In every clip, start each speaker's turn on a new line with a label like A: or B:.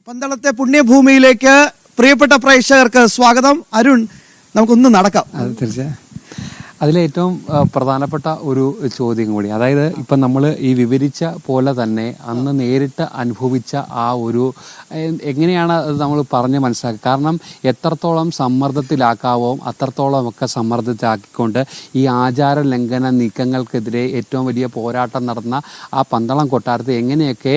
A: പന്തളത്തെ പുണ്യഭൂമിയിലേക്ക് പ്രിയപ്പെട്ട പ്രേക്ഷകർക്ക് സ്വാഗതം. അരുൺ, നമുക്കൊന്ന് നടക്കാം.
B: തീർച്ചയായും അതിലേറ്റവും പ്രധാനപ്പെട്ട ഒരു ചോദ്യം കൂടി, അതായത് ഇപ്പം നമ്മൾ ഈ വിവരിച്ച പോലെ തന്നെ അന്ന് നേരിട്ട് അനുഭവിച്ച ആ ഒരു എങ്ങനെയാണ് അത് നമ്മൾ പറഞ്ഞ് മനസ്സിലാക്കുക. കാരണം എത്രത്തോളം സമ്മർദ്ദത്തിലാക്കാവോ അത്രത്തോളം ഒക്കെ സമ്മർദ്ദത്തിലാക്കിക്കൊണ്ട് ഈ ആചാര ലംഘന നീക്കങ്ങൾക്കെതിരെ ഏറ്റവും വലിയ പോരാട്ടം നടന്ന ആ പന്തളം കൊട്ടാരത്തെ എങ്ങനെയൊക്കെ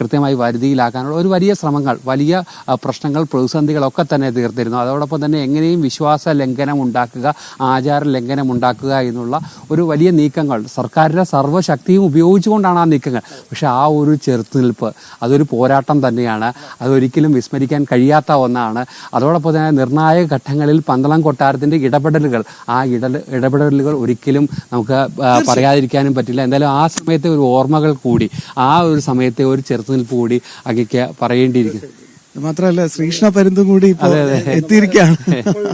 B: കൃത്യമായി വരുതിയിലാക്കാനുള്ള ഒരു വലിയ ശ്രമങ്ങൾ, വലിയ പ്രശ്നങ്ങൾ, പ്രതിസന്ധികളൊക്കെ തന്നെ തീർത്തിരുന്നു. അതോടൊപ്പം തന്നെ എങ്ങനെയും വിശ്വാസ ലംഘനം ഉണ്ടാക്കുക, ആചാര ലംഘനം ഉണ്ടാക്കുക എന്നുള്ള ഒരു വലിയ നീക്കങ്ങൾ സർക്കാരിൻ്റെ സർവ്വശക്തിയും ഉപയോഗിച്ചുകൊണ്ടാണ് ആ നീക്കങ്ങൾ. പക്ഷെ ആ ഒരു ചെറുത്തുനിൽപ്പ് അതൊരു പോരാട്ടം തന്നെയാണ്. അതൊരിക്കലും വിസ്മരിക്കാൻ കഴിയാത്ത ഒന്നാണ്. അതോടൊപ്പം തന്നെ നിർണായക ഘട്ടങ്ങളിൽ പന്തളം കൊട്ടാരത്തിൻ്റെ ഇടപെടലുകൾ, ആ ഇടപെടലുകൾ ഒരിക്കലും നമുക്ക് പറയാതിരിക്കാനും പറ്റില്ല. എന്തായാലും ആ സമയത്തെ ഒരു ഓർമ്മകൾ കൂടി, ആ ഒരു സമയത്തെ ഒരു ചെറുത്തുനിൽപ്പ് കൂടി അങ്ങേക്ക് പറയേണ്ടിയിരിക്കുന്നു.
A: മാത്രമല്ല ശ്രീകൃഷ്ണ പരുന്തും കൂടി എത്തിയിരിക്കുകയാണ്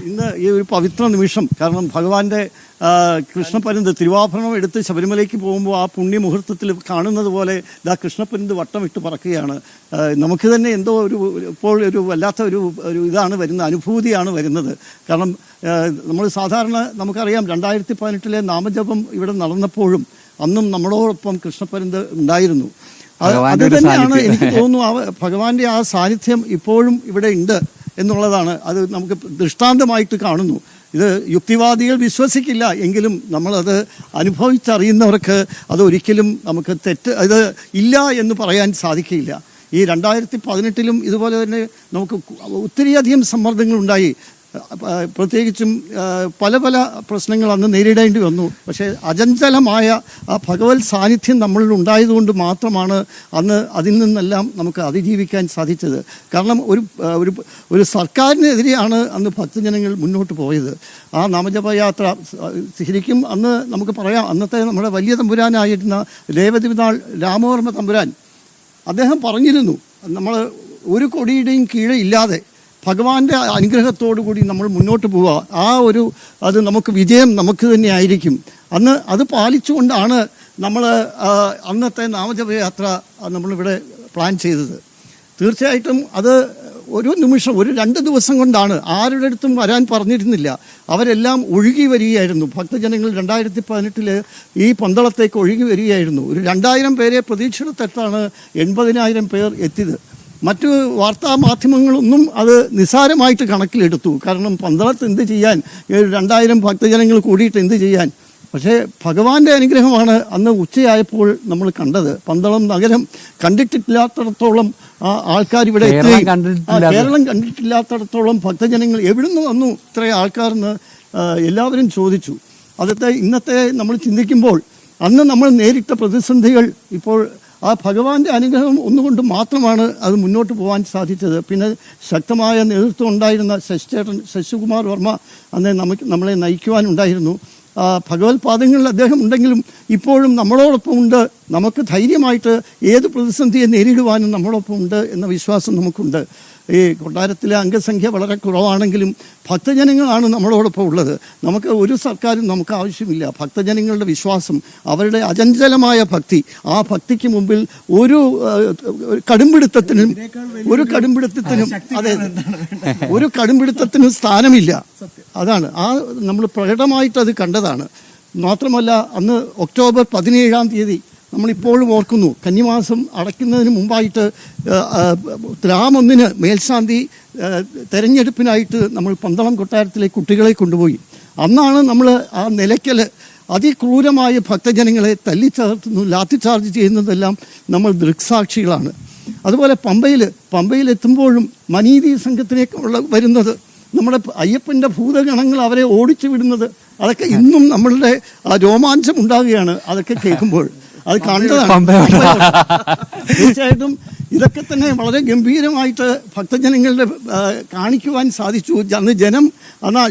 C: ഇന്ന് ഈ ഒരു പവിത്ര നിമിഷം. കാരണം ഭഗവാന്റെ കൃഷ്ണപ്പരുന്ത് തിരുവാഭരണം എടുത്ത് ശബരിമലയ്ക്ക് പോകുമ്പോൾ ആ പുണ്യമുഹൂർത്തത്തിൽ കാണുന്നത് പോലെ കൃഷ്ണപ്പരുന്ത് വട്ടമിട്ട് പറക്കുകയാണ്. നമുക്ക് തന്നെ എന്തോ ഇപ്പോൾ ഒരു വല്ലാത്ത ഒരു ഇതാണ് വരുന്നത്, അനുഭൂതിയാണ് വരുന്നത്. കാരണം നമ്മൾ സാധാരണ നമുക്കറിയാം 2018 നാമജപം ഇവിടെ നടന്നപ്പോഴും അന്നും നമ്മളോടൊപ്പം കൃഷ്ണപ്പരുന്ത് ഉണ്ടായിരുന്നു. അത് തന്നെയാണ് എനിക്ക് തോന്നുന്നു, ഭഗവാന്റെ ആ സാന്നിധ്യം ഇപ്പോഴും ഇവിടെ ഉണ്ട് എന്നുള്ളതാണ്. അത് നമുക്ക് ദൃഷ്ടാന്തമായിട്ട് കാണുന്നു. ഇത് യുക്തിവാദികൾ വിശ്വസിക്കില്ല എങ്കിലും നമ്മളത് അനുഭവിച്ചറിയുന്നവർക്ക് അതൊരിക്കലും നമുക്ക് അത് ഇല്ല എന്ന് പറയാൻ സാധിക്കില്ല. ഈ 2018 ഇതുപോലെ തന്നെ നമുക്ക് ഒത്തിരിയധികം സമ്മർദ്ദങ്ങളുണ്ടായി. പ്രത്യേകിച്ചും പല പല പ്രശ്നങ്ങൾ അന്ന് നേരിടേണ്ടി വന്നു. പക്ഷേ അചഞ്ചലമായ ആ ഭഗവത് സാന്നിധ്യം നമ്മളിൽ ഉണ്ടായതുകൊണ്ട് മാത്രമാണ് അന്ന് അതിൽ നിന്നെല്ലാം നമുക്ക് അതിജീവിക്കാൻ സാധിച്ചത്. കാരണം ഒരു സർക്കാരിനെതിരെയാണ് അന്ന് ഭക്തജനങ്ങൾ മുന്നോട്ട് പോയത്. ആ നാമജപയാത്ര ശരിക്കും അന്ന് നമുക്ക് പറയാം, അന്നത്തെ നമ്മുടെ വലിയ തമ്പുരാനായിരുന്ന രേവതിനാൾ രാമവർമ്മ തമ്പുരാൻ അദ്ദേഹം പറഞ്ഞിരുന്നു, നമ്മൾ ഒരു കൊടിയുടെയും കീഴെ ഇല്ലാതെ ഭഗവാന്റെ അനുഗ്രഹത്തോടു കൂടി നമ്മൾ മുന്നോട്ട് പോവുക, അത് നമുക്ക് വിജയം നമുക്ക് തന്നെ ആയിരിക്കും. അന്ന് അത് പാലിച്ചുകൊണ്ടാണ് നമ്മൾ അന്നത്തെ നാമജപയാത്ര നമ്മളിവിടെ പ്ലാൻ ചെയ്തത്. തീർച്ചയായിട്ടും അത് ഒരു നിമിഷം, 2 ദിവസം കൊണ്ടാണ്. ആരുടെ അടുത്തും വരാൻ പറഞ്ഞിരുന്നില്ല. അവരെല്ലാം ഒഴുകി വരികയായിരുന്നു. ഭക്തജനങ്ങൾ 2018 ഈ പന്തളത്തേക്ക് ഒഴുകി വരികയായിരുന്നു. ഒരു 2000 പേരെ പ്രതീക്ഷിച്ചിടത്താണ് 80,000 പേർ എത്തിയത്. മറ്റു വാർത്താ മാധ്യമങ്ങളൊന്നും അത് നിസ്സാരമായിട്ട് കണക്കിലെടുത്തു. കാരണം പന്തളത്ത് എന്ത് ചെയ്യാൻ, 2000 ഭക്തജനങ്ങൾ കൂടിയിട്ട് എന്ത് ചെയ്യാൻ. പക്ഷേ ഭഗവാന്റെ അനുഗ്രഹമാണ് അന്ന് ഉച്ചയായപ്പോൾ നമ്മൾ കണ്ടത്. പന്തളം നഗരം കണ്ടിട്ടില്ലാത്തടത്തോളം ആൾക്കാർ ഇവിടെ എത്തി. കേരളം കണ്ടിട്ടില്ലാത്തടത്തോളം ഭക്തജനങ്ങൾ എവിടുന്ന് വന്നു ഇത്ര ആൾക്കാരെന്ന് എല്ലാവരും ചോദിച്ചു. ഇന്നത്തെ നമ്മൾ ചിന്തിക്കുമ്പോൾ അന്ന് നമ്മൾ നേരിട്ട പ്രതിസന്ധികൾ ഇപ്പോൾ ആ ഭഗവാന്റെ അനുഗ്രഹം ഒന്നുകൊണ്ട് മാത്രമാണ് അത് മുന്നോട്ട് പോകാൻ സാധിച്ചത്. പിന്നെ ശക്തമായ നേതൃത്വം ഉണ്ടായിരുന്ന ശശികുമാർ വർമ്മ അന്ന് നമ്മളെ നയിക്കുവാനുണ്ടായിരുന്നു. ഭഗവത് പാദങ്ങളിൽ അദ്ദേഹം ഉണ്ടെങ്കിലും ഇപ്പോഴും നമ്മളോടൊപ്പം ഉണ്ട്. നമുക്ക് ധൈര്യമായിട്ട് ഏത് പ്രതിസന്ധിയെ നേരിടുവാനും നമ്മളോടൊപ്പം ഉണ്ട് എന്ന വിശ്വാസം നമുക്കുണ്ട്. ഈ കൊട്ടാരത്തിലെ അംഗസംഖ്യ വളരെ കുറവാണെങ്കിലും ഭക്തജനങ്ങളാണ് നമ്മളോടൊപ്പം ഉള്ളത്. നമുക്ക് ഒരു സർക്കാരും നമുക്ക് ആവശ്യമില്ല. ഭക്തജനങ്ങളുടെ വിശ്വാസം, അവരുടെ അചഞ്ചലമായ ഭക്തി, ആ ഭക്തിക്ക് മുമ്പിൽ ഒരു കടുംപിടുത്തത്തിനും ഒരു കടുംപിടുത്തത്തിനും സ്ഥാനമില്ല. അതാണ് നമ്മൾ പ്രകടമായിട്ട് അത് കണ്ടതാണ്. മാത്രമല്ല അന്ന് ഒക്ടോബർ 17 നമ്മളിപ്പോഴും ഓർക്കുന്നു, കന്നിമാസം അടയ്ക്കുന്നതിന് മുമ്പായിട്ട് ഗ്രാം 1 മേൽശാന്തി തെരഞ്ഞെടുപ്പിനായിട്ട് നമ്മൾ പന്തളം കൊട്ടാരത്തിലെ കുട്ടികളെ കൊണ്ടുപോയി. അന്നാണ് നമ്മൾ ആ നിലയ്ക്കൽ അതിക്രൂരമായ ഭക്തജനങ്ങളെ തല്ലിച്ചേർത്തുന്നു, ലാത്തി ചാർജ് ചെയ്യുന്നതെല്ലാം നമ്മൾ ദൃക്സാക്ഷികളാണ്. അതുപോലെ പമ്പയിലെത്തുമ്പോഴും മനീതി സംഘത്തിനെ വരുന്നത്, നമ്മുടെ അയ്യപ്പൻ്റെ ഭൂതഗണങ്ങൾ അവരെ ഓടിച്ചു വിടുന്നത്, അതൊക്കെ ഇന്നും നമ്മളുടെ രോമാഞ്ചം ഉണ്ടാവുകയാണ് അതൊക്കെ കേൾക്കുമ്പോൾ. അത് കണ്ടതാണ്. തീർച്ചയായിട്ടും ഇതൊക്കെ തന്നെ വളരെ ഗംഭീരമായിട്ട് ഭക്തജനങ്ങളുടെ കാണിക്കുവാൻ സാധിച്ചു. അന്ന്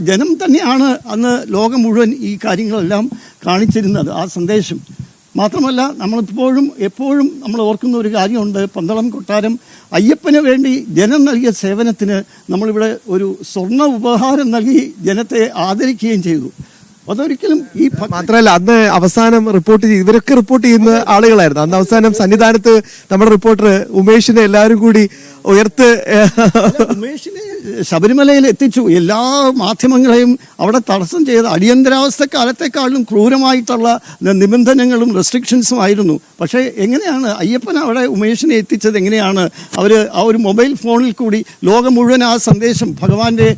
C: ജനം തന്നെയാണ് അന്ന് ലോകം മുഴുവൻ ഈ കാര്യങ്ങളെല്ലാം കാണിച്ചിരുന്നത്, ആ സന്ദേശം. മാത്രമല്ല എപ്പോഴും നമ്മൾ ഓർക്കുന്ന ഒരു കാര്യമുണ്ട്. പന്തളം കൊട്ടാരം അയ്യപ്പന് വേണ്ടി ജനം നൽകിയ സേവനത്തിന് നമ്മളിവിടെ ഒരു സ്വർണ്ണ ഉപഹാരം നൽകി ജനത്തെ ആദരിക്കുകയും ചെയ്തു. അതൊരിക്കലും ഈ
A: മാത്രമല്ല അന്ന് അവസാനം ഇവരൊക്കെ റിപ്പോർട്ട് ചെയ്യുന്ന ആളുകളായിരുന്നു. അന്ന് അവസാനം സന്നിധാനത്ത് നമ്മുടെ റിപ്പോർട്ടർ ഉമേഷിനെ എല്ലാവരും കൂടി ഉയർത്ത്
C: ഉമേഷിനെ ശബരിമലയിൽ എത്തിച്ചു. എല്ലാ മാധ്യമങ്ങളെയും അവിടെ തടസ്സം ചെയ്ത് അടിയന്തരാവസ്ഥ കാലത്തെക്കാളും ക്രൂരമായിട്ടുള്ള നിബന്ധനകളും റെസ്ട്രിക്ഷൻസും ആയിരുന്നു. പക്ഷേ എങ്ങനെയാണ് അയ്യപ്പൻ അവിടെ ഉമേഷിനെ എത്തിച്ചത്? എങ്ങനെയാണ് അവർ ആ ഒരു മൊബൈൽ ഫോണിൽ കൂടി ലോകം മുഴുവൻ ആ സന്ദേശം ഭഗവാന്റെ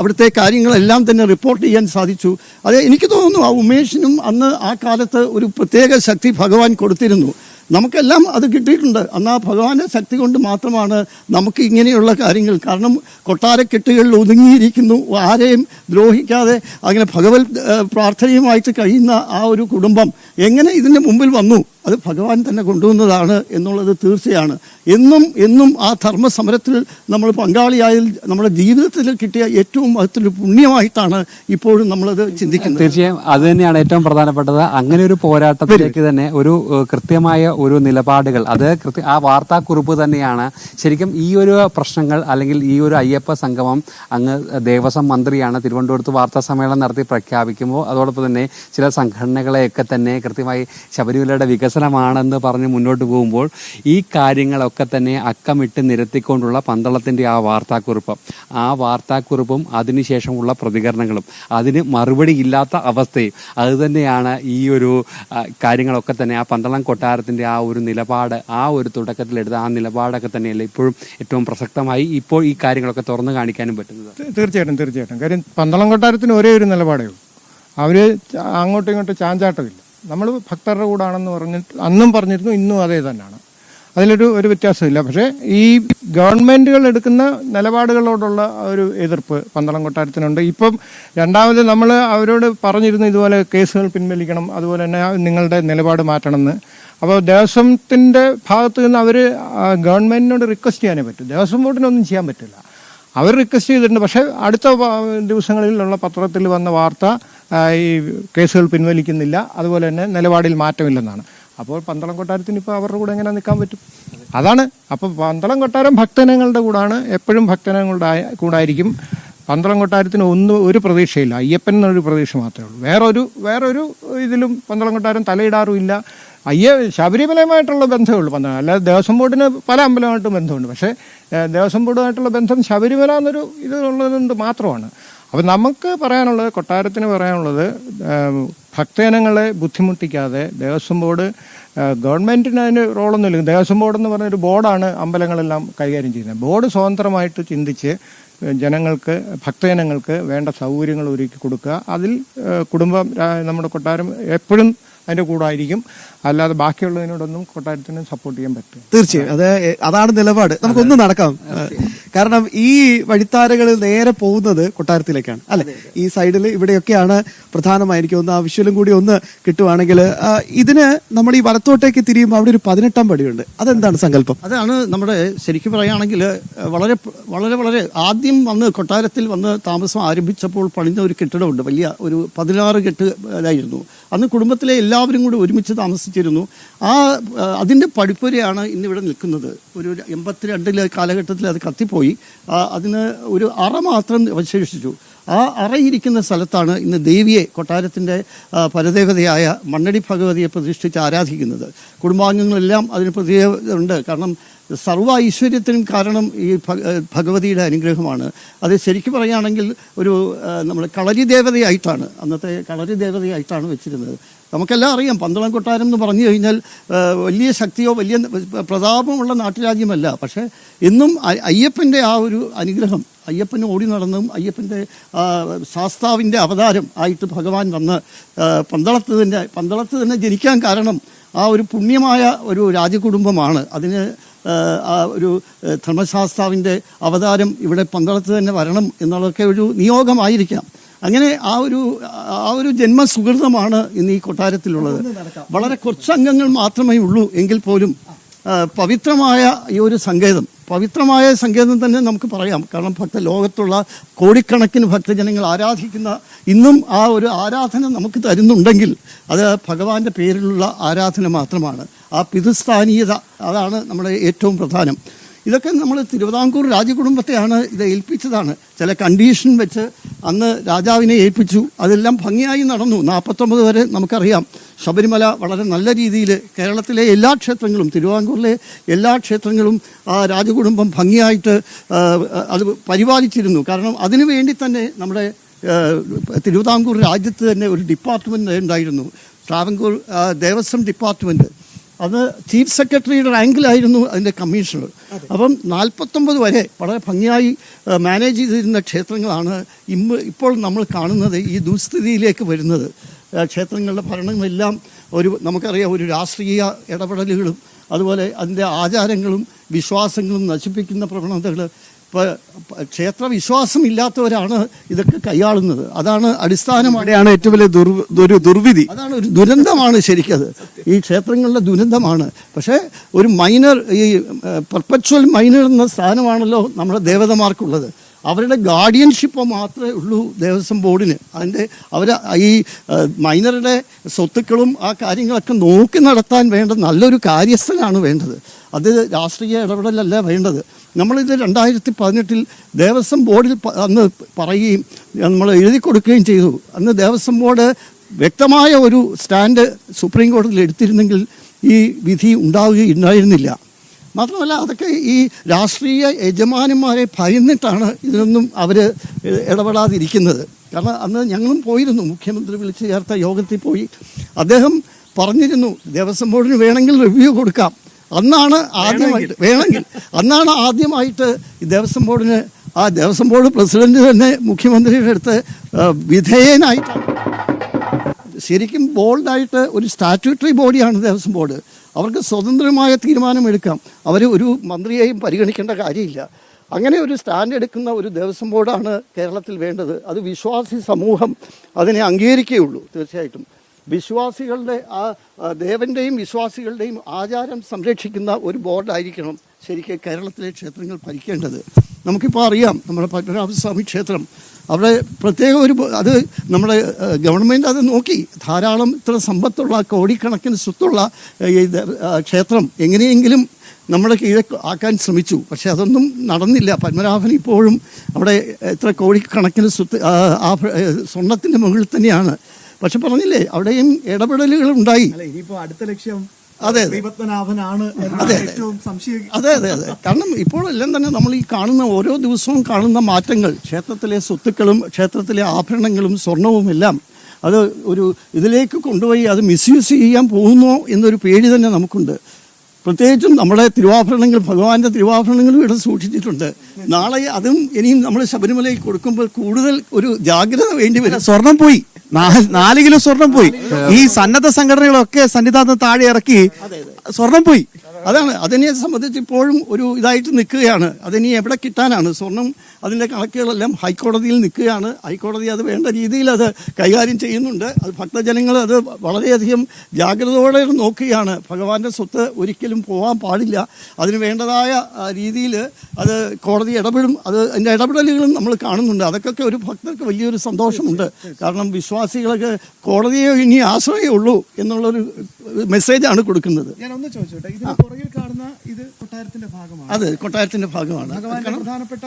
C: അവിടുത്തെ കാര്യങ്ങളെല്ലാം തന്നെ റിപ്പോർട്ട് ചെയ്യാൻ സാധിച്ചു. അത് എനിക്ക് തോന്നുന്നു ആ ഉമേഷിനും അന്ന് ആ കാലത്ത് ഒരു പ്രത്യേക ശക്തി ഭഗവാൻ കൊടുത്തിരുന്നു. നമുക്കെല്ലാം അത് കിട്ടിയിട്ടുണ്ട്. അന്ന് ആ ഭഗവാന്റെ ശക്തി കൊണ്ട് മാത്രമാണ് നമുക്ക് ഇങ്ങനെയുള്ള കാര്യങ്ങൾ, കാരണം കൊട്ടാരക്കെട്ടുകളിൽ ഒതുങ്ങിയിരിക്കുന്നു, ആരെയും ദ്രോഹിക്കാതെ അങ്ങനെ ഭഗവത് പ്രാർത്ഥനയുമായിട്ട് കഴിയുന്ന ആ ഒരു കുടുംബം എങ്ങനെ ഇതിൻ്റെ മുമ്പിൽ വന്നു? അത് ഭഗവാൻ തന്നെ കൊണ്ടുവന്നതാണ് എന്നുള്ളത് തീർച്ചയാണ്. എന്നും ആ ധർമ്മസമരത്തിൽ നമ്മൾ പങ്കാളിയായാൽ നമ്മുടെ ജീവിതത്തിൽ കിട്ടിയ ഏറ്റവും മഹത്തൊരു പുണ്യമായിട്ടാണ് ഇപ്പോഴും നമ്മളത് ചിന്തിക്കുന്നത്.
B: തീർച്ചയായും അത് തന്നെയാണ് ഏറ്റവും പ്രധാനപ്പെട്ടത്. അങ്ങനെ ഒരു പോരാട്ടത്തിലേക്ക് തന്നെ ഒരു കൃത്യമായ ഒരു നിലപാടുകൾ, അത് ആ വാർത്താക്കുറിപ്പ് തന്നെയാണ് ശരിക്കും ഈ ഒരു പ്രശ്നങ്ങൾ അല്ലെങ്കിൽ ഈ ഒരു അയ്യപ്പ സംഗമം അങ്ങ് ദേവസ്വം മന്ത്രിയാണ് തിരുവനന്തപുരത്ത് വാർത്താ സമ്മേളനം നടത്തി പ്രഖ്യാപിക്കുമ്പോൾ അതോടൊപ്പം തന്നെ ചില സംഘടനകളെയൊക്കെ തന്നെ കൃത്യമായി ശബരിമലയുടെ വികസനമാണെന്ന് പറഞ്ഞ് മുന്നോട്ട് പോകുമ്പോൾ ഈ കാര്യങ്ങളൊക്കെ തന്നെ അക്കമിട്ട് നിരത്തിക്കൊണ്ടുള്ള പന്തളത്തിൻ്റെ ആ വാർത്താക്കുറിപ്പും അതിനുശേഷമുള്ള പ്രതികരണങ്ങളും അതിന് മറുപടി ഇല്ലാത്ത അവസ്ഥയും അതുതന്നെയാണ് ഈ ഒരു കാര്യങ്ങളൊക്കെ തന്നെ ആ പന്തളം കൊട്ടാരത്തിൻ്റെ ആ ഒരു നിലപാട്, ആ ഒരു തുടക്കത്തിലെടുത്ത ആ നിലപാടൊക്കെ തന്നെയല്ലേ ഇപ്പോഴും ഏറ്റവും പ്രസക്തമായി ഇപ്പോൾ ഈ കാര്യങ്ങളൊക്കെ തുറന്നു കാണിക്കാനും പറ്റുന്നത്.
D: തീർച്ചയായിട്ടും. കാര്യം പന്തളം കൊട്ടാരത്തിന് ഒരേ ഒരു നിലപാടേ ഉള്ളൂ. അവർ അങ്ങോട്ടും ഇങ്ങോട്ടും ചാഞ്ചാട്ടമില്ല. നമ്മൾ ഭക്തരുടെ കൂടാണെന്ന് അന്നും പറഞ്ഞിരുന്നു, ഇന്നും അതേ തന്നെയാണ്. അതിലൊരു വ്യത്യാസമില്ല. പക്ഷേ ഈ ഗവൺമെൻറ്റുകൾ എടുക്കുന്ന നിലപാടുകളോടുള്ള ഒരു എതിർപ്പ് പന്തളം കൊട്ടാരത്തിനുണ്ട്. ഇപ്പം രണ്ടാമത് നമ്മൾ അവരോട് പറഞ്ഞിരുന്നു ഇതുപോലെ കേസുകൾ പിൻവലിക്കണം, അതുപോലെ തന്നെ നിങ്ങളുടെ നിലപാട് മാറ്റണമെന്ന്. അപ്പോൾ ദേവസ്വത്തിൻ്റെ ഭാഗത്ത് നിന്ന് അവർ ഗവൺമെൻറ്റിനോട് റിക്വസ്റ്റ് ചെയ്യാനേ പറ്റും. ദേവസ്വം ബോർഡിനൊന്നും ചെയ്യാൻ പറ്റില്ല. അവർ റിക്വസ്റ്റ് ചെയ്തിട്ടുണ്ട്. പക്ഷേ അടുത്ത ദിവസങ്ങളിലുള്ള പത്രത്തിൽ വന്ന വാർത്ത ഈ കേസുകൾ പിൻവലിക്കുന്നില്ല, അതുപോലെ തന്നെ നിലപാടിൽ മാറ്റമില്ലെന്നാണ്. അപ്പോൾ പന്തളം കൊട്ടാരത്തിന് ഇപ്പോൾ അവരുടെ കൂടെ എങ്ങനെ നിൽക്കാൻ പറ്റും? അതാണ്. അപ്പോൾ പന്തളം കൊട്ടാരം ഭക്തജനങ്ങളുടെ കൂടാണ്, എപ്പോഴും ഭക്തജനങ്ങളുടെ കൂടായിരിക്കും. പന്തളം കൊട്ടാരത്തിന് ഒരു പ്രതീക്ഷയില്ല, അയ്യപ്പൻ എന്നൊരു പ്രതീക്ഷ മാത്രമേ ഉള്ളൂ. വേറൊരു ഇതിലും പന്തളം കൊട്ടാരം തലയിടാറുമില്ല. ശബരിമലയുമായിട്ടുള്ള ബന്ധമേ ഉള്ളൂ പന്തളം. അല്ലാതെ ദേവസ്വം ബോർഡിന് പല അമ്പലമായിട്ടും ബന്ധമുണ്ട്. പക്ഷേ ദേവസ്വം ബോർഡുമായിട്ടുള്ള ബന്ധം ശബരിമല എന്നൊരു ഇതുള്ളതുകൊണ്ട് മാത്രമാണ്. അപ്പം നമുക്ക് പറയാനുള്ളത്, കൊട്ടാരത്തിന് പറയാനുള്ളത്, ഭക്തജനങ്ങളെ ബുദ്ധിമുട്ടിക്കാതെ ദേവസ്വം ബോർഡ്, ഗവൺമെൻറ്റിന് അതിന് റോളൊന്നുമില്ല. ദേവസ്വം ബോർഡെന്ന് പറഞ്ഞൊരു ബോർഡാണ് അമ്പലങ്ങളെല്ലാം കൈകാര്യം ചെയ്യുന്നത്. ബോർഡ് സ്വതന്ത്രമായിട്ട് ചിന്തിച്ച് ജനങ്ങൾക്ക്, ഭക്തജനങ്ങൾക്ക് വേണ്ട സൗകര്യങ്ങൾ ഒരുക്കി കൊടുക്കുക. അതിൽ കുടുംബം, നമ്മുടെ കൊട്ടാരം എപ്പോഴും അതിൻ്റെ കൂടായിരിക്കും. അല്ലാതെ ബാക്കിയുള്ളതിനോടൊന്നും കൊട്ടാരത്തിന് സപ്പോർട്ട് ചെയ്യാൻ പറ്റും.
A: തീർച്ചയായും അതാണ് നിലപാട്. നമുക്കൊന്ന് നടക്കാം. കാരണം ഈ വഴിത്താരകളിൽ നേരെ പോകുന്നത് കൊട്ടാരത്തിലേക്കാണ് അല്ലെ? ഈ സൈഡിൽ ഇവിടെയൊക്കെയാണ് പ്രധാനമായിരിക്കും. ഒന്ന് ആ വിഷ്വലും കൂടി ഒന്ന് കിട്ടുവാണെങ്കിൽ, ഇതിന് നമ്മൾ ഈ വലത്തോട്ടേക്ക് തിരിയുമ്പോൾ അവിടെ ഒരു 18-ാം പടിയുണ്ട്. അതെന്താണ് സങ്കല്പം?
C: അതാണ് നമ്മുടെ, ശരിക്കും പറയുകയാണെങ്കിൽ വളരെ വളരെ വളരെ ആദ്യം കൊട്ടാരത്തിൽ വന്ന് താമസം ആരംഭിച്ചപ്പോൾ പണിഞ്ഞ ഒരു കെട്ടിടമുണ്ട്. വലിയ ഒരു 16 കെട്ടായിരുന്നു. അന്ന് കുടുംബത്തിലെ എല്ലാവരും കൂടി ഒരുമിച്ച് താമസിച്ചിരുന്നു. അതിൻ്റെ പടിപ്പുരയാണ് ഇന്നിവിടെ നിൽക്കുന്നത്. ഒരു 82 കാലഘട്ടത്തിൽ അത് കത്തിപ്പോയി. അതിന് ഒരു അറ മാത്രം അവശേഷിച്ചു. ആ അറയിരിക്കുന്ന സ്ഥലത്താണ് ഇന്ന് ദേവിയെ, കൊട്ടാരത്തിൻ്റെ പരദേവതയായ മണ്ണടി ഭഗവതിയെ പ്രതിഷ്ഠിച്ച് ആരാധിക്കുന്നത്. കുടുംബാംഗങ്ങളെല്ലാം അതിന് പ്രത്യേകതയുണ്ട്. കാരണം സർവ്വ ഐശ്വര്യത്തിനും കാരണം ഈ ഭഗവതിയുടെ അനുഗ്രഹമാണ്. അത് ശരിക്കും പറയുകയാണെങ്കിൽ ഒരു നമ്മൾ കളരി ദേവതയായിട്ടാണ്, അന്നത്തെ കളരി ദേവതയായിട്ടാണ് വെച്ചിരുന്നത്. നമുക്കെല്ലാം അറിയാം, പന്തളം കൊട്ടാരം എന്ന് പറഞ്ഞു കഴിഞ്ഞാൽ വലിയ ശക്തിയോ വലിയ പ്രതാപമുള്ള നാട്ടുരാജ്യമല്ല. പക്ഷേ എന്നും അയ്യപ്പൻ്റെ ആ ഒരു അനുഗ്രഹം, അയ്യപ്പന് ഓടി നടന്നും അയ്യപ്പൻ്റെ ശാസ്താവിൻ്റെ അവതാരം ആയിട്ട് ഭഗവാൻ വന്ന് പന്തളത്ത് തന്നെ ജനിക്കാൻ കാരണം ആ ഒരു പുണ്യമായ ഒരു രാജകുടുംബമാണ്. അതിന് ആ ഒരു ധർമ്മശാസ്താവിൻ്റെ അവതാരം ഇവിടെ പന്തളത്ത് തന്നെ വരണം എന്നുള്ളതൊക്കെ ഒരു നിയോഗമായിരിക്കാം. അങ്ങനെ ആ ഒരു ജന്മസുഹൃതമാണ് ഇന്ന് ഈ കൊട്ടാരത്തിലുള്ളത്. വളരെ കുറച്ച് അംഗങ്ങൾ മാത്രമേ ഉള്ളൂ എങ്കിൽ പോലും പവിത്രമായ ഈ ഒരു പവിത്രമായ സങ്കേതം തന്നെ നമുക്ക് പറയാം. കാരണം ലോകത്തുള്ള കോടിക്കണക്കിന് ഭക്തജനങ്ങൾ ആരാധിക്കുന്ന, ഇന്നും ആ ഒരു ആരാധന നമുക്ക് തരുന്നുണ്ടെങ്കിൽ അത് ഭഗവാന്റെ പേരിലുള്ള ആരാധന മാത്രമാണ്. ആ പിതൃസ്ഥാനീയത, അതാണ് നമ്മുടെ ഏറ്റവും പ്രധാനം. ഇതൊക്കെ നമ്മൾ തിരുവിതാംകൂർ രാജകുടുംബത്തെയാണ് ഇത് ഏൽപ്പിച്ചതാണ്. ചില കണ്ടീഷൻ വെച്ച് അന്ന് രാജാവിനെ ഏൽപ്പിച്ചു. അതെല്ലാം ഭംഗിയായി നടന്നു. 49 വരെ നമുക്കറിയാം. ശബരിമല വളരെ നല്ല രീതിയിൽ കേരളത്തിലെ എല്ലാ ക്ഷേത്രങ്ങളും, തിരുവിതാംകൂറിലെ എല്ലാ ക്ഷേത്രങ്ങളും ആ രാജകുടുംബം ഭംഗിയായിട്ട് അത് പരിപാലിച്ചിരുന്നു. കാരണം അതിനു വേണ്ടി തന്നെ നമ്മുടെ തിരുവിതാംകൂർ രാജ്യത്ത് തന്നെ ഒരു ഡിപ്പാർട്ട്മെൻറ്റ് ഉണ്ടായിരുന്നു, ട്രാവൻകൂർ ദേവസ്വം ഡിപ്പാർട്ട്മെൻറ്റ്. അത് ചീഫ് സെക്രട്ടറിയുടെ റാങ്കിലായിരുന്നു അതിൻ്റെ കമ്മീഷണർ. അപ്പം 49 വരെ വളരെ ഭംഗിയായി മാനേജ് ചെയ്തിരുന്ന ക്ഷേത്രങ്ങളാണ് ഇപ്പോൾ നമ്മൾ കാണുന്നത് ഈ ദുസ്ഥിതിയിലേക്ക് വരുന്നത്. ക്ഷേത്രങ്ങളുടെ ഭരണങ്ങളെല്ലാം നമുക്കറിയാം ഒരു രാഷ്ട്രീയ ഇടപെടലുകളും അതുപോലെ അതിൻ്റെ ആചാരങ്ങളും വിശ്വാസങ്ങളും നശിപ്പിക്കുന്ന പ്രവണതകൾ. ഇപ്പോൾ ക്ഷേത്ര വിശ്വാസം ഇല്ലാത്തവരാണ് ഇതൊക്കെ കൈയാളുന്നത്. അതാണ് അടിസ്ഥാനമായാണ്
A: ഏറ്റവും വലിയ ദുർവിധി.
C: അതാണ് ഒരു ദുരന്തമാണ് ശരിക്കത്, ഈ ക്ഷേത്രങ്ങളുടെ ദുരന്തമാണ്. പക്ഷേ ഒരു മൈനർ, ഈ പെർപ്പച്വൽ മൈനർ എന്ന സ്ഥാനമാണല്ലോ നമ്മുടെ ദേവതമാർക്കുള്ളത്. അവരുടെ ഗാർഡിയൻഷിപ്പ് മാത്രമേ ഉള്ളൂ ദേവസ്വം ബോർഡിന്. അവർ ഈ മൈനറുടെ സ്വത്തുക്കളും ആ കാര്യങ്ങളൊക്കെ നോക്കി നടത്താൻ വേണ്ട നല്ലൊരു കാര്യസ്ഥനാണ് വേണ്ടത്. അത് രാഷ്ട്രീയ ഇടപെടലല്ല വേണ്ടത്. നമ്മളിത് 2018 ദേവസ്വം ബോർഡിൽ അന്ന് പറയുകയും നമ്മൾ എഴുതി കൊടുക്കുകയും ചെയ്തു. അന്ന് ദേവസ്വം ബോർഡ് വ്യക്തമായ ഒരു സ്റ്റാൻഡ് സുപ്രീം കോടതിയിൽ എടുത്തിരുന്നെങ്കിൽ ഈ വിധി ഉണ്ടാവുകയുണ്ടായിരുന്നില്ല. മാത്രമല്ല അതൊക്കെ ഈ രാഷ്ട്രീയ യജമാനന്മാരെ ഭയന്നിട്ടാണ് ഇതിനൊന്നും അവർ ഇടപെടാതിരിക്കുന്നത്. കാരണം അന്ന് ഞങ്ങളും പോയിരുന്നു, മുഖ്യമന്ത്രി വിളിച്ചു ചേർത്ത യോഗത്തിൽ പോയി. അദ്ദേഹം പറഞ്ഞിരുന്നു ദേവസ്വം ബോർഡിന് വേണമെങ്കിൽ റിവ്യൂ കൊടുക്കാം. അന്നാണ് ആദ്യമായിട്ട് ഈ ദേവസ്വം ബോർഡിന് ആ ദേവസ്വം ബോർഡ് പ്രസിഡന്റ് തന്നെ മുഖ്യമന്ത്രിയുടെ അടുത്ത് വിധേയനായിട്ടാണ്. ശരിക്കും ബോൾഡായിട്ട് ഒരു സ്റ്റാറ്റ്യൂട്ടറി ബോഡിയാണ് ദേവസ്വം ബോർഡ്. അവർക്ക് സ്വതന്ത്രമായ തീരുമാനമെടുക്കാം. അവർ ഒരു മന്ത്രിയെയും പരിഗണിക്കേണ്ട കാര്യമില്ല. അങ്ങനെ ഒരു സ്റ്റാൻഡ് എടുക്കുന്ന ഒരു ദേവസ്വം ബോർഡാണ് കേരളത്തിൽ വേണ്ടത്. അത് വിശ്വാസി സമൂഹം അതിനെ അംഗീകരിക്കുകയുള്ളൂ. തീർച്ചയായിട്ടും വിശ്വാസികളുടെ ദേവൻ്റെയും വിശ്വാസികളുടെയും ആചാരം സംരക്ഷിക്കുന്ന ഒരു ബോർഡായിരിക്കണം ശരിക്കും കേരളത്തിലെ ക്ഷേത്രങ്ങൾ ഭരിക്കേണ്ടത്. നമുക്കിപ്പോൾ അറിയാം നമ്മുടെ പത്മനാഭസ്വാമി ക്ഷേത്രം, അവിടെ പ്രത്യേക അത് നമ്മുടെ ഗവൺമെൻറ് അത് നോക്കി. ധാരാളം ഇത്ര സമ്പത്തുള്ള കോടിക്കണക്കിന് സ്വത്തുള്ള ഈ ക്ഷേത്രം എങ്ങനെയെങ്കിലും നമ്മുടെ കീഴെ ആക്കാൻ ശ്രമിച്ചു. പക്ഷെ അതൊന്നും നടന്നില്ല. പത്മനാഭൻ ഇപ്പോഴും അവിടെ എത്ര കോടിക്കണക്കിന് സ്വത്ത് സ്വർണത്തിൻ്റെ മുകളിൽ തന്നെയാണ്. പക്ഷെ പറഞ്ഞില്ലേ അവിടെയും ഇടപെടലുകൾ ഉണ്ടായി.
A: അടുത്ത ലക്ഷ്യം
C: അതെ കാരണം ഇപ്പോഴെല്ലാം തന്നെ നമ്മൾ ഈ കാണുന്ന ഓരോ ദിവസവും കാണുന്ന മാറ്റങ്ങൾ, ക്ഷേത്രത്തിലെ സ്വത്തുക്കളും ക്ഷേത്രത്തിലെ ആഭരണങ്ങളും സ്വർണവും എല്ലാം അത് ഒരു ഇതിലേക്ക് കൊണ്ടുപോയി അത് മിസ്യൂസ് ചെയ്യാൻ പോകുന്നോ എന്നൊരു പേടി തന്നെ നമുക്കുണ്ട്. പ്രത്യേകിച്ചും നമ്മുടെ തിരുവാഭരണങ്ങൾ, ഭഗവാന്റെ തിരുവാഭരണങ്ങളും ഇവിടെ സൂക്ഷിച്ചിട്ടുണ്ട്. നാളെ അതും ഇനിയും നമ്മൾ ശബരിമലയിൽ കൊടുക്കുമ്പോൾ കൂടുതൽ ഒരു ജാഗ്രത വേണ്ടി വരും.
A: സ്വർണം പോയി, 4 കിലോ സ്വർണം പോയി. ഈ സന്നദ്ധ സംഘടനകളൊക്കെ സന്നിധാനത്ത് താഴെ ഇറക്കി സ്വർണം പോയി.
C: അതാണ് അതിനെ സംബന്ധിച്ച് ഇപ്പോഴും ഒരു ഇതായിട്ട് നിൽക്കുകയാണ്. അതിനി എവിടെ കിട്ടാനാണ് സ്വർണം? അതിൻ്റെ കണക്കുകളെല്ലാം ഹൈക്കോടതിയിൽ നിൽക്കുകയാണ്. ഹൈക്കോടതി അത് വേണ്ട രീതിയിൽ അത് കൈകാര്യം ചെയ്യുന്നുണ്ട്. അത് ഭക്തജനങ്ങൾ അത് വളരെയധികം ജാഗ്രതയോടെ നോക്കുകയാണ്. ഭഗവാന്റെ സ്വത്ത് ഒരിക്കലും പോകാൻ പാടില്ല. അതിന് വേണ്ടതായ രീതിയിൽ അത് കോടതി ഇടപെടും. അതിൻ്റെ ഇടപെടലുകളും നമ്മൾ കാണുന്നുണ്ട്. അതൊക്കെ ഒരു ഭക്തർക്ക് വലിയൊരു സന്തോഷമുണ്ട്. കാരണം വിശ്വാസികളൊക്കെ കോടതിയെ ഇനി ആശ്രയമുള്ളൂ എന്നുള്ളൊരു മെസ്സേജാണ് കൊടുക്കുന്നത്.
A: ഞാനൊന്ന് ചോദിച്ചോട്ടെ,
C: അത് കൊട്ടാരത്തിന്റെ ഭാഗമാണ്.
A: പ്രധാനപ്പെട്ട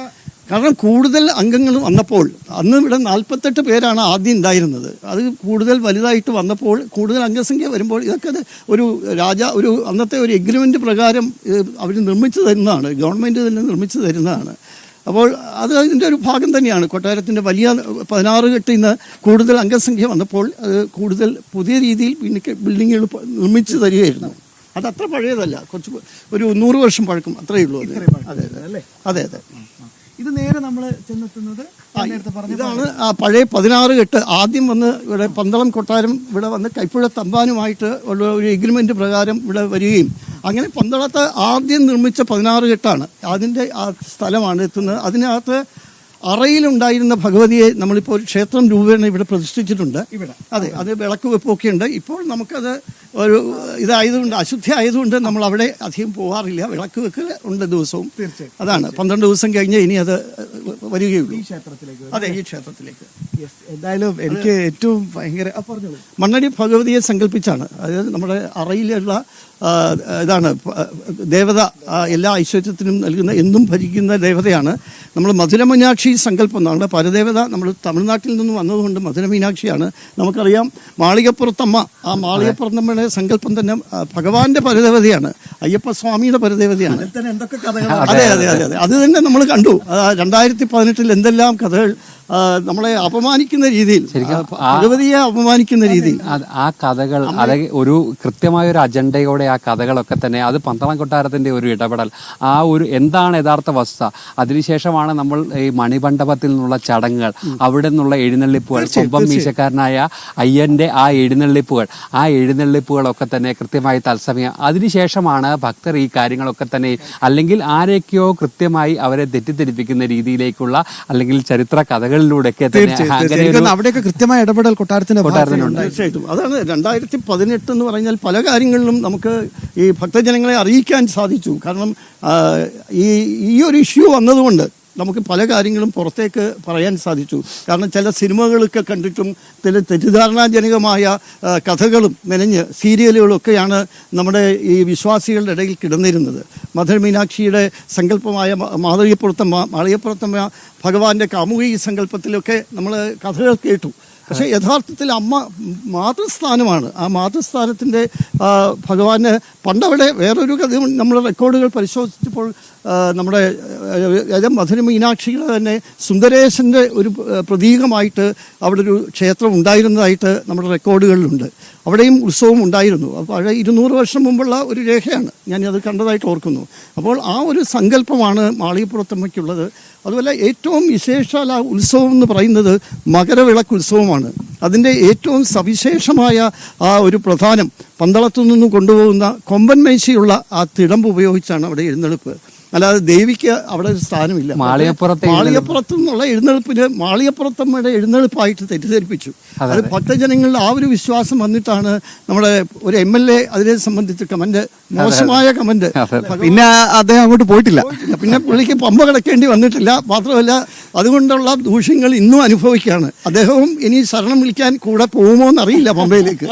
C: കാരണം കൂടുതൽ അംഗങ്ങൾ വന്നപ്പോൾ, അന്ന് ഇവിടെ 48 പേരാണ് ആദ്യം ഉണ്ടായിരുന്നത്. അത് കൂടുതൽ വലുതായിട്ട് വന്നപ്പോൾ, കൂടുതൽ അംഗസംഖ്യ വരുമ്പോൾ ഇതൊക്കെ ഒരു അന്നത്തെ ഒരു എഗ്രിമെന്റ് പ്രകാരം അവർ നിർമ്മിച്ചു തരുന്നതാണ്, ഗവൺമെന്റ് തന്നെ നിർമ്മിച്ചു തരുന്നതാണ്. അപ്പോൾ അത് അതിൻ്റെ ഒരു ഭാഗം തന്നെയാണ്. കൊട്ടാരത്തിൻ്റെ വലിയ 16 കെട്ടിൽ നിന്ന് കൂടുതൽ അംഗസംഖ്യ വന്നപ്പോൾ അത് കൂടുതൽ പുതിയ രീതിയിൽ പിന്നെ ബിൽഡിങ്ങുകൾ നിർമ്മിച്ചു തരികയായിരുന്നു. അതത്ര പഴയതല്ല, ഒരു 100 വർഷം പഴക്കം അത്രയേ ഉള്ളൂ. അതെ.
A: ഇത് നേരെ നമ്മൾ ചെന്നെത്തുന്നത്
C: ഇതാണ് ആ പഴയ 16 കെട്ട്. ആദ്യം വന്ന് ഇവിടെ പന്തളം കൊട്ടാരം ഇവിടെ വന്ന് കൈപ്പുഴ തമ്പാനുമായിട്ട് ഉള്ള ഒരു എഗ്രിമെന്റ് പ്രകാരം ഇവിടെ വരികയും അങ്ങനെ പന്തളത്ത് ആദ്യം നിർമ്മിച്ച 16 കെട്ടാണ്. അതിൻ്റെ ആ സ്ഥലമാണ് എത്തുന്നത്. അതിനകത്ത് അറയിലുണ്ടായിരുന്ന ഭഗവതിയെ നമ്മളിപ്പോൾ ഒരു ക്ഷേത്രം രൂപേണ ഇവിടെ പ്രതിഷ്ഠിച്ചിട്ടുണ്ട്. അതെ, അത് വിളക്ക് വെപ്പൊക്കെ ഉണ്ട്. ഇപ്പോൾ നമുക്കത് ഒരു ഇതായതുകൊണ്ട്, അശുദ്ധി ആയതുകൊണ്ട് നമ്മൾ അവിടെ അധികം പോകാറില്ല. വിളക്ക് വെക്ക് ഉണ്ട് ദിവസവും. അതാണ് 12 ദിവസം കഴിഞ്ഞ് ഇനി അത് വരികയുള്ളൂ. അതെ, ഈ ക്ഷേത്രത്തിലേക്ക്.
A: എന്തായാലും എനിക്ക് ഏറ്റവും ഭയങ്കര
C: മണ്ണടി ഭഗവതിയെ സങ്കല്പിച്ചാണ്. അതായത് നമ്മുടെ അറയിലുള്ള ഇതാണ് ദേവത, എല്ലാ ഐശ്വര്യത്തിനും നൽകുന്ന, എന്നും ഭരിക്കുന്ന ദേവതയാണ്. നമ്മൾ മധുരമീനാക്ഷി സങ്കല്പം, നമ്മുടെ പരദേവത നമ്മൾ തമിഴ്നാട്ടിൽ നിന്ന് വന്നതുകൊണ്ട് മധുരമീനാക്ഷിയാണ്. നമുക്കറിയാം മാളികപ്പുറത്തമ്മ, ആ മാളികപ്പുറത്തമ്മയുടെ സങ്കല്പം തന്നെ ഭഗവാന്റെ പരദേവതയാണ്, അയ്യപ്പസ്വാമിയുടെ പരദേവതയാണ്. അതെ അതെ അതെ അതെ, അത് തന്നെ നമ്മൾ കണ്ടു. 2018 എന്തെല്ലാം കഥകൾ നമ്മളെ അപമാനിക്കുന്ന രീതിയിൽ, ഭഗവതിയെ അപമാനിക്കുന്ന രീതിയിൽ
B: ആ കഥകൾ, അതായത് ഒരു കൃത്യമായ ഒരു അജണ്ടയോടെ ആ കഥകളൊക്കെ തന്നെ, അത് പന്തളം കൊട്ടാരത്തിന്റെ ഒരു ഇടപെടൽ, ആ ഒരു എന്താണ് യഥാർത്ഥ വസ്തുത, അതിനുശേഷമാണ് നമ്മൾ ഈ മണിമണ്ഡപത്തിൽ നിന്നുള്ള ചടങ്ങുകൾ, അവിടെ നിന്നുള്ള എഴുന്നള്ളിപ്പുകൾ, കൊമ്പം മീശക്കാരനായ അയ്യന്റെ ആ എഴുന്നള്ളിപ്പുകളൊക്കെ തന്നെ കൃത്യമായി തത്സമയം, അതിനുശേഷമാണ് ഭക്തർ ഈ കാര്യങ്ങളൊക്കെ തന്നെ, അല്ലെങ്കിൽ ആരൊക്കെയോ കൃത്യമായി അവരെ തെറ്റിദ്ധരിപ്പിക്കുന്ന രീതിയിലേക്കുള്ള, അല്ലെങ്കിൽ ചരിത്ര കഥകളിലൂടെയൊക്കെ
A: അവിടെയൊക്കെ കൃത്യമായ ഇടപെടൽ കൊട്ടാരത്തിനുണ്ട്.
C: തീർച്ചയായിട്ടും. അതാണ് 2018 എന്ന് പറഞ്ഞാൽ പല കാര്യങ്ങളിലും നമുക്ക് ഈ ഭക്തജനങ്ങളെ അറിയിക്കാൻ സാധിച്ചു. കാരണം ഈ ഒരു ഇഷ്യൂ വന്നതുകൊണ്ട് നമുക്ക് പല കാര്യങ്ങളും പുറത്തേക്ക് പറയാൻ സാധിച്ചു. കാരണം ചില സിനിമകളൊക്കെ കണ്ടിട്ടും ചില തെറ്റിദ്ധാരണാജനകമായ കഥകളും മെനഞ്ഞ് സീരിയലുകളൊക്കെയാണ് നമ്മുടെ ഈ വിശ്വാസികളുടെ ഇടയിൽ കിടന്നിരുന്നത്. മധുരമീനാക്ഷിയുടെ സങ്കല്പമായ മാളികപ്പുറത്തമ്മ ഭഗവാന്റെ കാമുകി സങ്കല്പത്തിലൊക്കെ നമ്മൾ കഥകൾ കേട്ടു. പക്ഷേ യഥാർത്ഥത്തിൽ അമ്മ മാതൃസ്ഥാനമാണ്. ആ മാതൃസ്ഥാനത്തിൻ്റെ ഭഗവാന് പണ്ടവിടെ വേറൊരു കഥ നമ്മൾ റെക്കോർഡുകൾ പരിശോധിച്ചപ്പോൾ നമ്മുടെ മധുരമീനാക്ഷിയുടെ തന്നെ സുന്ദരേശൻ്റെ ഒരു പ്രതീകമായിട്ട് അവിടെ ഒരു ക്ഷേത്രം ഉണ്ടായിരുന്നതായിട്ട് നമ്മുടെ റെക്കോർഡുകളിലുണ്ട്. അവിടെയും ഉത്സവം ഉണ്ടായിരുന്നു. അപ്പോൾ പഴയ 200 വർഷം മുമ്പുള്ള ഒരു രേഖയാണ്, ഞാനത് കണ്ടതായിട്ട് ഓർക്കുന്നു. അപ്പോൾ ആ ഒരു സങ്കല്പമാണ് മാളികപ്പുറത്തമ്മയ്ക്കുള്ളത്. അതുപോലെ ഏറ്റവും വിശേഷാൽ ഉത്സവം എന്ന് പറയുന്നത് മകരവിളക്ക് ഉത്സവമാണ്. അതിൻ്റെ ഏറ്റവും സവിശേഷമായ ആ ഒരു പ്രധാനം പന്തളത്തു നിന്ന് കൊണ്ടുപോകുന്ന കൊമ്പൻ മേശയുള്ള ആ തിടമ്പ് ഉപയോഗിച്ചാണ് അവിടെ എഴുന്നള്ളിപ്പ്. അല്ലാതെ ദേവിക്ക് അവിടെ ഒരു സ്ഥാനമില്ല. മാളികപ്പുറത്തു നിന്നുള്ള എഴുന്നള്ളിപ്പിന് മാളികപ്പുറത്തമ്മയുടെ എഴുന്നള്ളിപ്പായിട്ട് തെറ്റിദ്ധരിപ്പിച്ചു. അത് ഭക്തജനങ്ങളുടെ ആ ഒരു വിശ്വാസം വന്നിട്ടാണ് നമ്മുടെ ഒരു MLA അതിനെ സംബന്ധിച്ച് കമന്റ്, മോശമായ കമന്റ്.
A: പിന്നെ അദ്ദേഹം അങ്ങോട്ട് പോയിട്ടില്ല.
C: പിന്നെ പുള്ളിക്ക് പമ്പ കിടക്കേണ്ടി വന്നിട്ടില്ല. മാത്രമല്ല അതുകൊണ്ടുള്ള ദൂഷ്യങ്ങൾ ഇന്നും അനുഭവിക്കുകയാണ്. അദ്ദേഹവും ഇനി ശരണം വിളിക്കാൻ കൂടെ പോകുമോ എന്നറിയില്ല പമ്പയിലേക്ക്.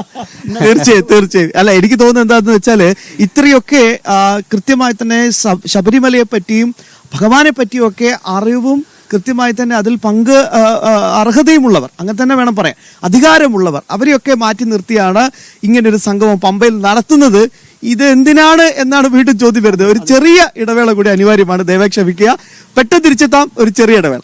A: തീർച്ചയായും. അല്ല, എനിക്ക് തോന്നുന്നത് എന്താണെന്ന് വെച്ചാല് ഇത്രയൊക്കെ കൃത്യമായി തന്നെ ശബരിമലയെ പറ്റിയും ഭഗവാനെ പറ്റിയും ഒക്കെ അറിവും കൃത്യമായി തന്നെ അതിൽ പങ്ക് അർഹതയുമുള്ളവർ, അങ്ങനെ തന്നെ വേണം പറയാൻ, അധികാരമുള്ളവർ, അവരെയൊക്കെ മാറ്റി നിർത്തിയാണ് ഇങ്ങനൊരു സംഗമം പമ്പയിൽ നടത്തുന്നത്. ഇത് എന്തിനാണ് എന്നാണ് വീണ്ടും ചോദ്യം വരുന്നത്. ഒരു ചെറിയ ഇടവേള കൂടി അനിവാര്യമാണ്. ദയവായി ക്ഷമിക്കുക. പെട്ടെന്ന് തിരിച്ചെത്താം. ഒരു ചെറിയ ഇടവേള.